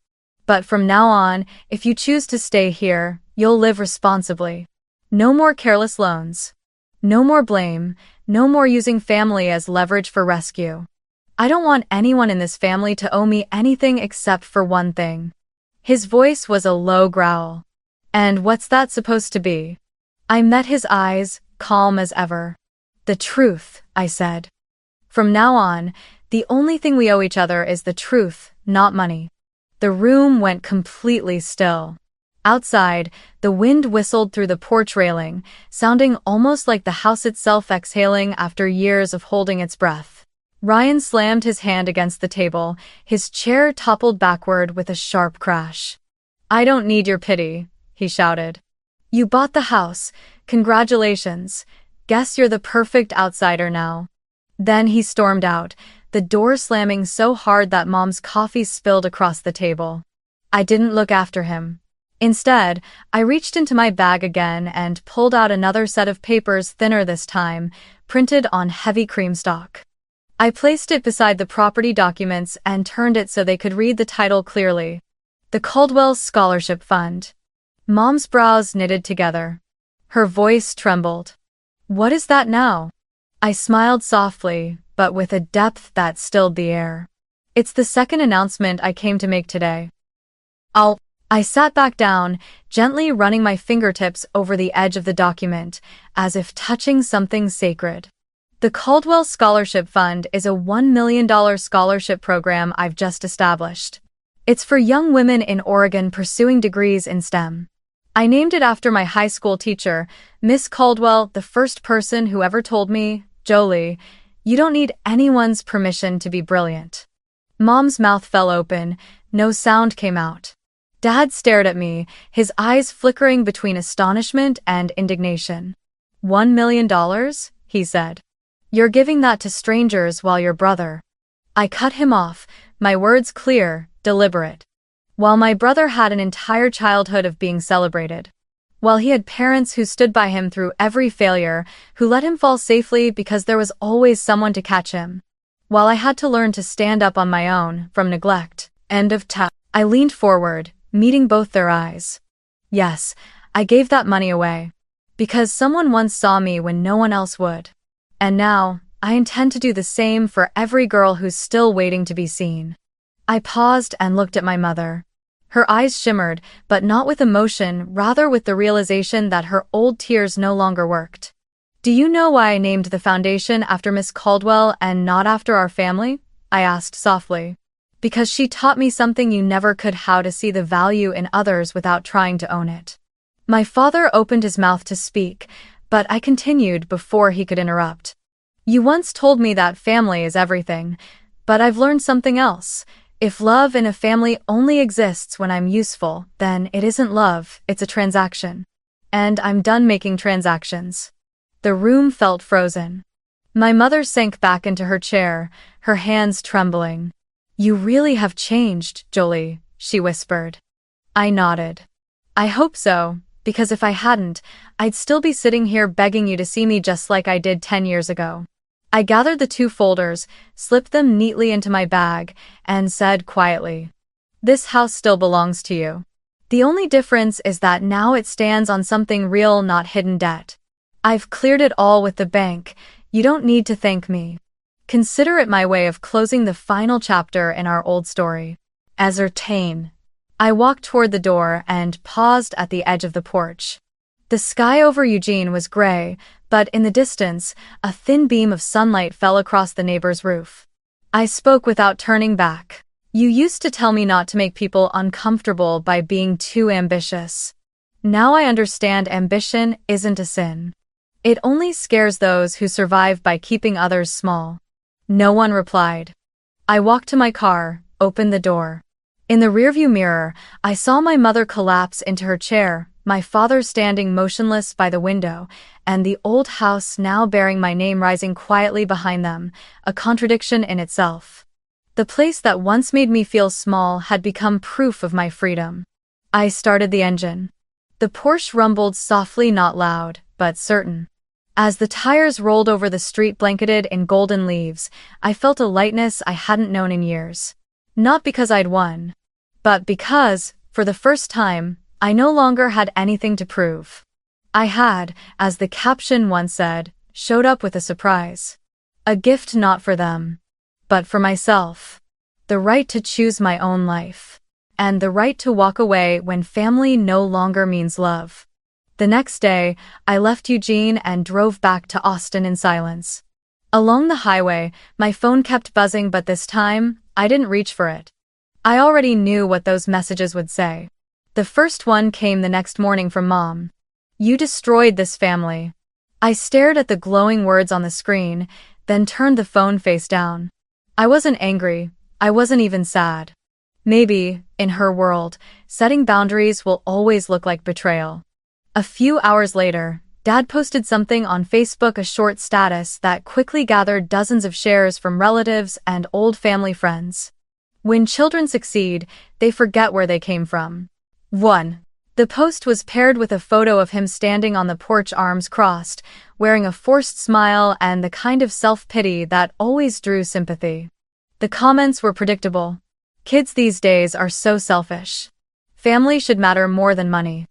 But from now on, if you choose to stay here, you'll live responsibly. No more careless loans. No more blame, no more using family as leverage for rescue. I don't want anyone in this family to owe me anything except for one thing. His voice was a low growl. And what's that supposed to be? I met his eyes, calm as ever. The truth, I said. From now on, the only thing we owe each other is the truth, not money. The room went completely still. Outside, the wind whistled through the porch railing, sounding almost like the house itself exhaling after years of holding its breath. Ryan slammed his hand against the table, his chair toppled backward with a sharp crash. I don't need your pity, he shouted. You bought the house, congratulations. Guess you're the perfect outsider now. Then he stormed out, the door slamming so hard that Mom's coffee spilled across the table. I didn't look after him. Instead, I reached into my bag again and pulled out another set of papers, thinner this time, printed on heavy cream stock. I placed it beside the property documents and turned it so they could read the title clearly. The Caldwell Scholarship Fund. Mom's brows knitted together. Her voice trembled. What is that now? I smiled softly, but with a depth that stilled the air. It's the second announcement I came to make today. I sat back down, gently running my fingertips over the edge of the document, as if touching something sacred. The Caldwell Scholarship Fund is a $1 million scholarship program I've just established. It's for young women in Oregon pursuing degrees in STEM. I named it after my high school teacher, Miss Caldwell, the first person who ever told me, Jolie, you don't need anyone's permission to be brilliant. Mom's mouth fell open, no sound came out. Dad stared at me, his eyes flickering between astonishment and indignation. $1 million? He said. You're giving that to strangers while your brother. I cut him off, my words clear, deliberate. While my brother had an entire childhood of being celebrated. While he had parents who stood by him through every failure, who let him fall safely because there was always someone to catch him. While I had to learn to stand up on my own, from neglect. End of tap. I leaned forward, meeting both their eyes. Yes, I gave that money away. Because someone once saw me when no one else would. And now, I intend to do the same for every girl who's still waiting to be seen. I paused and looked at my mother. Her eyes shimmered, but not with emotion, rather with the realization that her old tears no longer worked. Do you know why I named the foundation after Miss Caldwell and not after our family? I asked softly. Because she taught me something you never could: how to see the value in others without trying to own it. My father opened his mouth to speak, but I continued before he could interrupt. You once told me that family is everything, but I've learned something else. If love in a family only exists when I'm useful, then it isn't love, it's a transaction. And I'm done making transactions. The room felt frozen. My mother sank back into her chair, her hands trembling. You really have changed, Jolie, she whispered. I nodded. I hope so, because if I hadn't, I'd still be sitting here begging you to see me just like I did 10 years ago. I gathered the two folders, slipped them neatly into my bag, and said quietly, "This house still belongs to you. The only difference is that now it stands on something real, not hidden debt. I've cleared it all with the bank. You don't need to thank me." Consider it my way of closing the final chapter in our old story. Ascertain. I walked toward the door and paused at the edge of the porch. The sky over Eugene was gray, but in the distance, a thin beam of sunlight fell across the neighbor's roof. I spoke without turning back. "You used to tell me not to make people uncomfortable by being too ambitious. Now I understand ambition isn't a sin. It only scares those who survive by keeping others small." No one replied. I walked to my car, opened the door. In the rearview mirror, I saw my mother collapse into her chair, my father standing motionless by the window, and the old house now bearing my name rising quietly behind them, a contradiction in itself. The place that once made me feel small had become proof of my freedom. I started the engine. The Porsche rumbled softly, not loud, but certain. As the tires rolled over the street blanketed in golden leaves, I felt a lightness I hadn't known in years. Not because I'd won, but because, for the first time, I no longer had anything to prove. I had, as the caption once said, showed up with a surprise. A gift not for them, but for myself. The right to choose my own life. And the right to walk away when family no longer means love. The next day, I left Eugene and drove back to Austin in silence. Along the highway, my phone kept buzzing, but this time, I didn't reach for it. I already knew what those messages would say. The first one came the next morning from Mom. "You destroyed this family." I stared at the glowing words on the screen, then turned the phone face down. I wasn't angry. I wasn't even sad. Maybe, in her world, setting boundaries will always look like betrayal. A few hours later, Dad posted something on Facebook, a short status that quickly gathered dozens of shares from relatives and old family friends. When children succeed, they forget where they came from. 1. The post was paired with a photo of him standing on the porch, arms crossed, wearing a forced smile and the kind of self-pity that always drew sympathy. The comments were predictable. "Kids these days are so selfish. Family should matter more than money.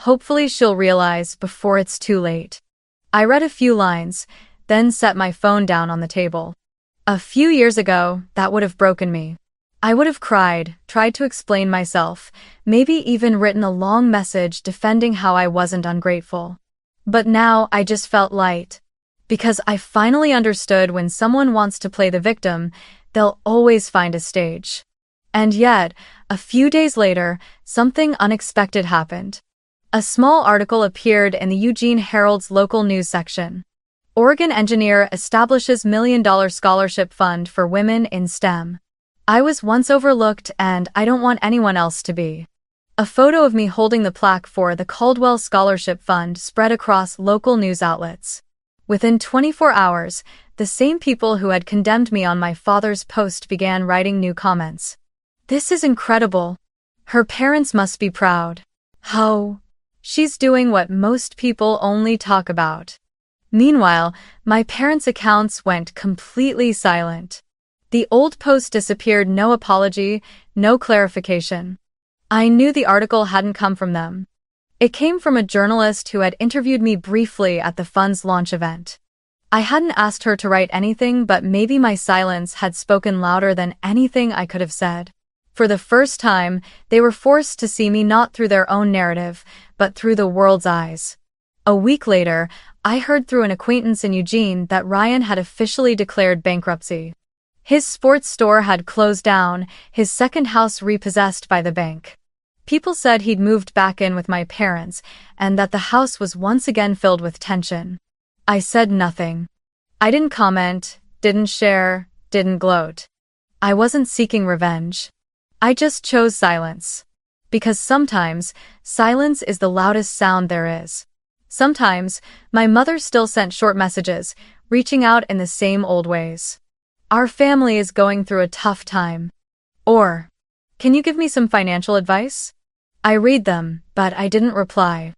Hopefully she'll realize before it's too late." I read a few lines, then set my phone down on the table. A few years ago, that would have broken me. I would have cried, tried to explain myself, maybe even written a long message defending how I wasn't ungrateful. But now I just felt light. Because I finally understood when someone wants to play the victim, they'll always find a stage. And yet, a few days later, something unexpected happened. A small article appeared in the Eugene Herald's local news section. Oregon engineer establishes $1 million scholarship fund for women in STEM. I was once overlooked, and I don't want anyone else to be. A photo of me holding the plaque for the Caldwell Scholarship Fund spread across local news outlets. Within 24 hours, the same people who had condemned me on my father's post began writing new comments. "This is incredible. Her parents must be proud. How? She's doing what most people only talk about." Meanwhile, my parents' accounts went completely silent. The old post disappeared, no apology, no clarification. I knew the article hadn't come from them. It came from a journalist who had interviewed me briefly at the fund's launch event. I hadn't asked her to write anything, but maybe my silence had spoken louder than anything I could have said. For the first time, they were forced to see me not through their own narrative, but through the world's eyes. A week later, I heard through an acquaintance in Eugene that Ryan had officially declared bankruptcy. His sports store had closed down, his second house repossessed by the bank. People said he'd moved back in with my parents, and that the house was once again filled with tension. I said nothing. I didn't comment, didn't share, didn't gloat. I wasn't seeking revenge. I just chose silence. Because sometimes, silence is the loudest sound there is. Sometimes, my mother still sent short messages, reaching out in the same old ways. "Our family is going through a tough time." Or, "Can you give me some financial advice?" I read them, but I didn't reply.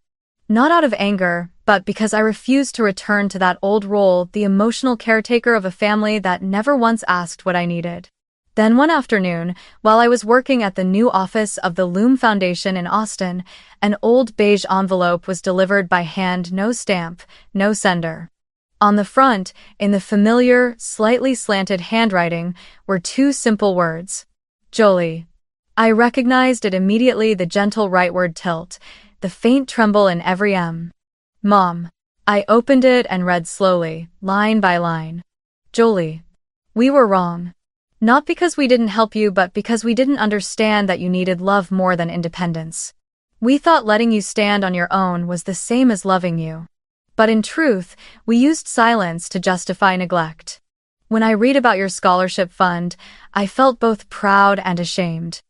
Not out of anger, but because I refused to return to that old role, the emotional caretaker of a family that never once asked what I needed. Then one afternoon, while I was working at the new office of the Loom Foundation in Austin, an old beige envelope was delivered by hand, no stamp, no sender. On the front, in the familiar, slightly slanted handwriting, were two simple words. Jolie. I recognized it immediately, the gentle rightward tilt, the faint tremble in every M. Mom. I opened it and read slowly, line by line. Jolie. We were wrong. Not because we didn't help you, but because we didn't understand that you needed love more than independence. We thought letting you stand on your own was the same as loving you. But in truth, we used silence to justify neglect. When I read about your scholarship fund, I felt both proud and ashamed.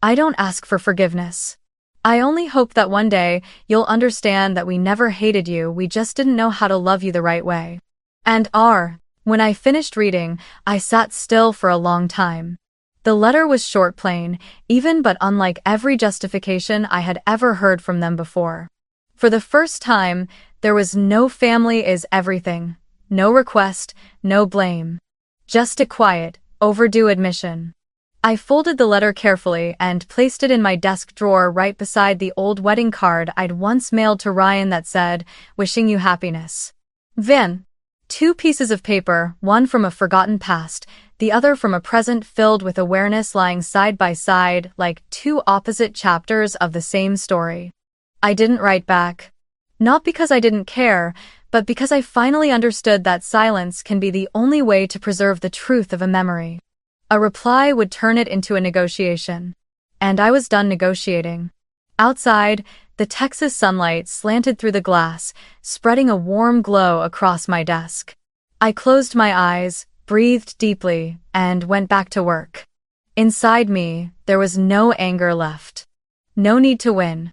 I don't ask for forgiveness. I only hope that one day you'll understand that we never hated you, we just didn't know how to love you the right way. And when I finished reading, I sat still for a long time. The letter was short, plain, even, but unlike every justification I had ever heard from them before. For the first time, there was no family is everything, no request, no blame. Just a quiet, overdue admission. I folded the letter carefully and placed it in my desk drawer right beside the old wedding card I'd once mailed to Ryan that said, "Wishing you happiness." Then, two pieces of paper, one from a forgotten past, the other from a present filled with awareness, lying side by side like two opposite chapters of the same story. I didn't write back. Not because I didn't care, but because I finally understood that silence can be the only way to preserve the truth of a memory. A reply would turn it into a negotiation. And I was done negotiating. Outside, the Texas sunlight slanted through the glass, spreading a warm glow across my desk. I closed my eyes, breathed deeply, and went back to work. Inside me, there was no anger left. No need to win.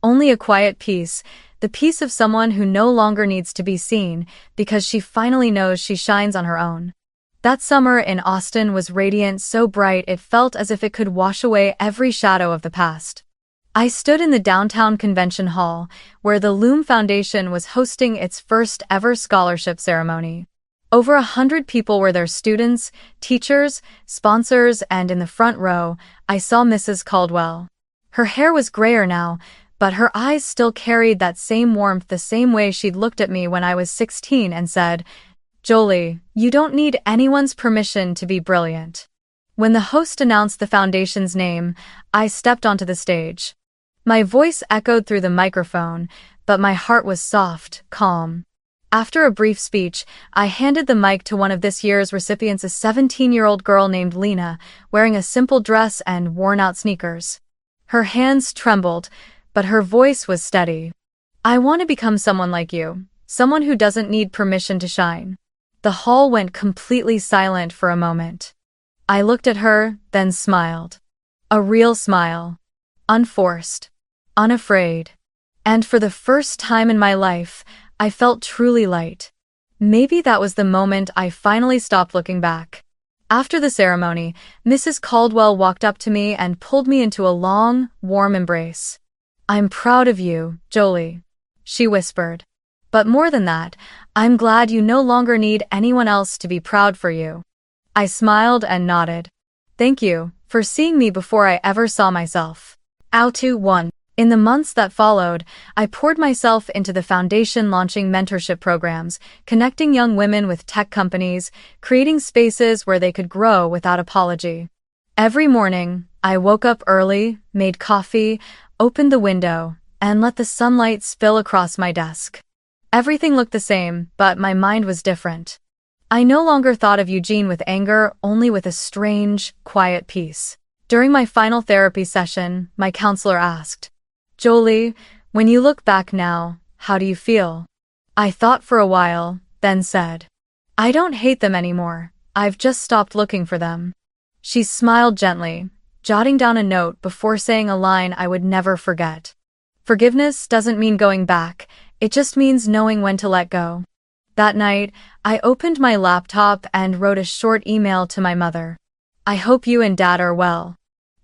Only a quiet peace, the peace of someone who no longer needs to be seen because she finally knows she shines on her own. That summer in Austin was radiant, so bright it felt as if it could wash away every shadow of the past. I stood in the downtown convention hall, where the Loom Foundation was hosting its first ever scholarship ceremony. Over 100 people were there, students, teachers, sponsors, and in the front row, I saw Mrs. Caldwell. Her hair was grayer now, but her eyes still carried that same warmth, the same way she'd looked at me when I was 16 and said, "Jolie, you don't need anyone's permission to be brilliant." When the host announced the foundation's name, I stepped onto the stage. My voice echoed through the microphone, but my heart was soft, calm. After a brief speech, I handed the mic to one of this year's recipients, a 17-year-old girl named Lena, wearing a simple dress and worn-out sneakers. Her hands trembled, but her voice was steady. "I want to become someone like you, someone who doesn't need permission to shine." The hall went completely silent for a moment. I looked at her, then smiled. A real smile. Unforced. Unafraid. And for the first time in my life, I felt truly light. Maybe that was the moment I finally stopped looking back. After the ceremony, Mrs. Caldwell walked up to me and pulled me into a long, warm embrace. "I'm proud of you, Jolie," she whispered. "But more than that, I'm glad you no longer need anyone else to be proud for you." I smiled and nodded. "Thank you for seeing me before I ever saw myself." In the months that followed, I poured myself into the foundation, launching mentorship programs, connecting young women with tech companies, creating spaces where they could grow without apology. Every morning, I woke up early, made coffee, opened the window, and let the sunlight spill across my desk. Everything looked the same, but my mind was different. I no longer thought of Eugene with anger, only with a strange, quiet peace. During my final therapy session, my counselor asked, "Jolie, when you look back now, how do you feel?" I thought for a while, then said, "I don't hate them anymore, I've just stopped looking for them." She smiled gently, jotting down a note before saying a line I would never forget. "Forgiveness doesn't mean going back, it just means knowing when to let go." That night, I opened my laptop and wrote a short email to my mother. "I hope you and Dad are well.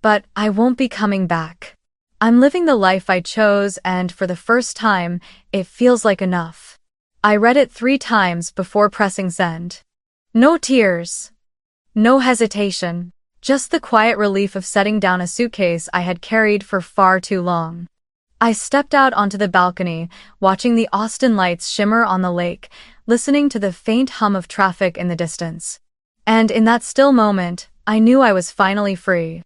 But I won't be coming back. I'm living the life I chose, and for the first time, it feels like enough. I read it 3 times before pressing send. No tears. No hesitation. Just the quiet relief of setting down a suitcase I had carried for far too long. I stepped out onto the balcony, watching the Austin lights shimmer on the lake, listening to the faint hum of traffic in the distance. And in that still moment, I knew I was finally free.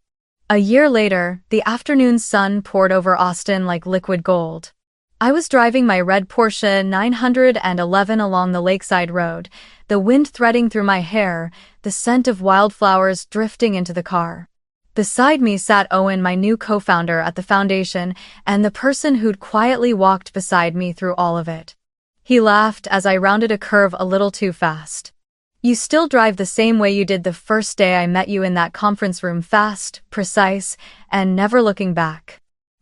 A year later, the afternoon sun poured over Austin like liquid gold. I was driving my red Porsche 911 along the lakeside road, the wind threading through my hair, the scent of wildflowers drifting into the car. Beside me sat Owen, my new co-founder at the foundation, and the person who'd quietly walked beside me through all of it. He laughed as I rounded a curve a little too fast. You still drive the same way you did the first day I met you in that conference room, fast, precise, and never looking back.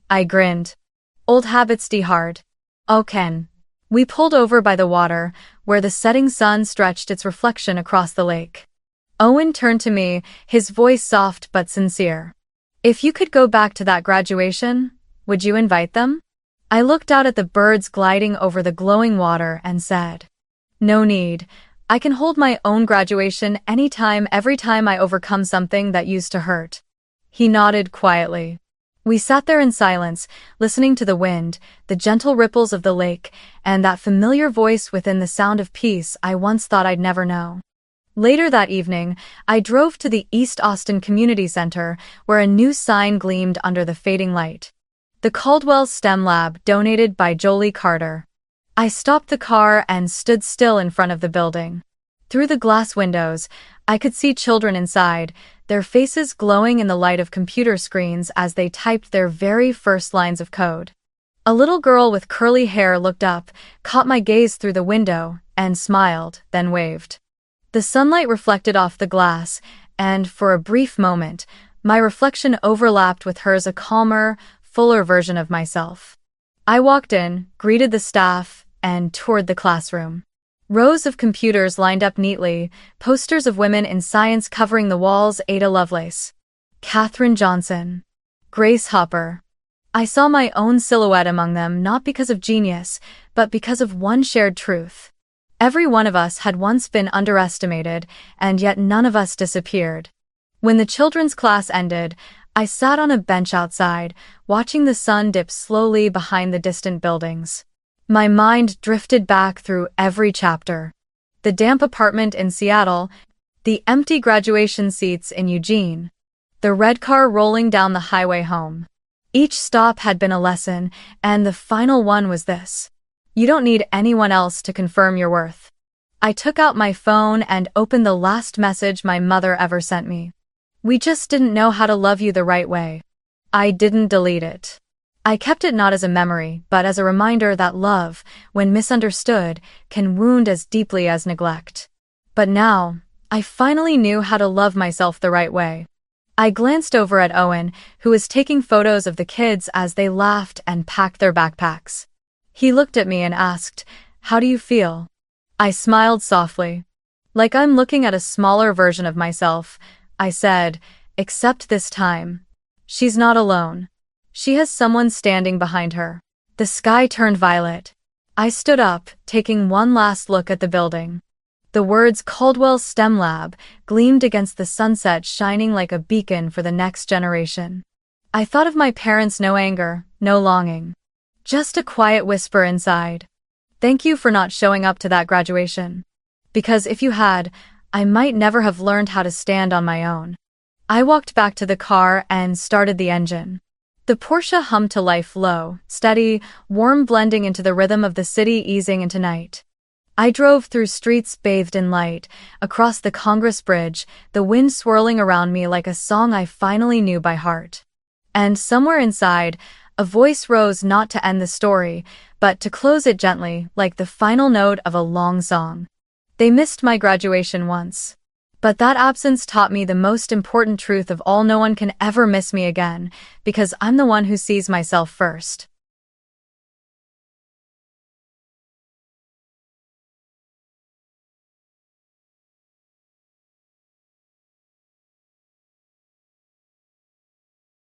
I grinned. Old habits die hard. Oh, Ken. We pulled over by the water, where the setting sun stretched its reflection across the lake. Owen turned to me, his voice soft but sincere. If you could go back to that graduation, would you invite them? I looked out at the birds gliding over the glowing water and said, no need. I can hold my own graduation anytime, every time I overcome something that used to hurt. He nodded quietly. We sat there in silence, listening to the wind, the gentle ripples of the lake, and that familiar voice within the sound of peace I once thought I'd never know. Later that evening, I drove to the East Austin Community Center, where a new sign gleamed under the fading light. The Caldwell STEM Lab, donated by Jolie Carter. I stopped the car and stood still in front of the building. Through the glass windows, I could see children inside, their faces glowing in the light of computer screens as they typed their very first lines of code. A little girl with curly hair looked up, caught my gaze through the window, and smiled, then waved. The sunlight reflected off the glass, and for a brief moment, my reflection overlapped with hers, a calmer, fuller version of myself. I walked in, greeted the staff, and toured the classroom. Rows of computers lined up neatly, posters of women in science covering the walls: Ada Lovelace, Katherine Johnson, Grace Hopper. I saw my own silhouette among them, not because of genius, but because of one shared truth. Every one of us had once been underestimated, and yet none of us disappeared. When the children's class ended, I sat on a bench outside, watching the sun dip slowly behind the distant buildings. My mind drifted back through every chapter. The damp apartment in Seattle, the empty graduation seats in Eugene, the red car rolling down the highway home. Each stop had been a lesson, and the final one was this: you don't need anyone else to confirm your worth. I took out my phone and opened the last message my mother ever sent me. We just didn't know how to love you the right way. I didn't delete it. I kept it not as a memory, but as a reminder that love, when misunderstood, can wound as deeply as neglect. But now, I finally knew how to love myself the right way. I glanced over at Owen, who was taking photos of the kids as they laughed and packed their backpacks. He looked at me and asked, "How do you feel?" I smiled softly. "Like I'm looking at a smaller version of myself," I said, "except this time. She's not alone. She has someone standing behind her." The sky turned violet. I stood up, taking one last look at the building. The words Caldwell STEM Lab gleamed against the sunset, shining like a beacon for the next generation. I thought of my parents, no anger, no longing. Just a quiet whisper inside. Thank you for not showing up to that graduation. Because if you had, I might never have learned how to stand on my own. I walked back to the car and started the engine. The Porsche hummed to life, low, steady, warm, blending into the rhythm of the city, easing into night. I drove through streets bathed in light, across the Congress Bridge, the wind swirling around me like a song I finally knew by heart. And somewhere inside, a voice rose, not to end the story, but to close it gently, like the final note of a long song. They missed my graduation once. But that absence taught me the most important truth of all: no one can ever miss me again, because I'm the one who sees myself first.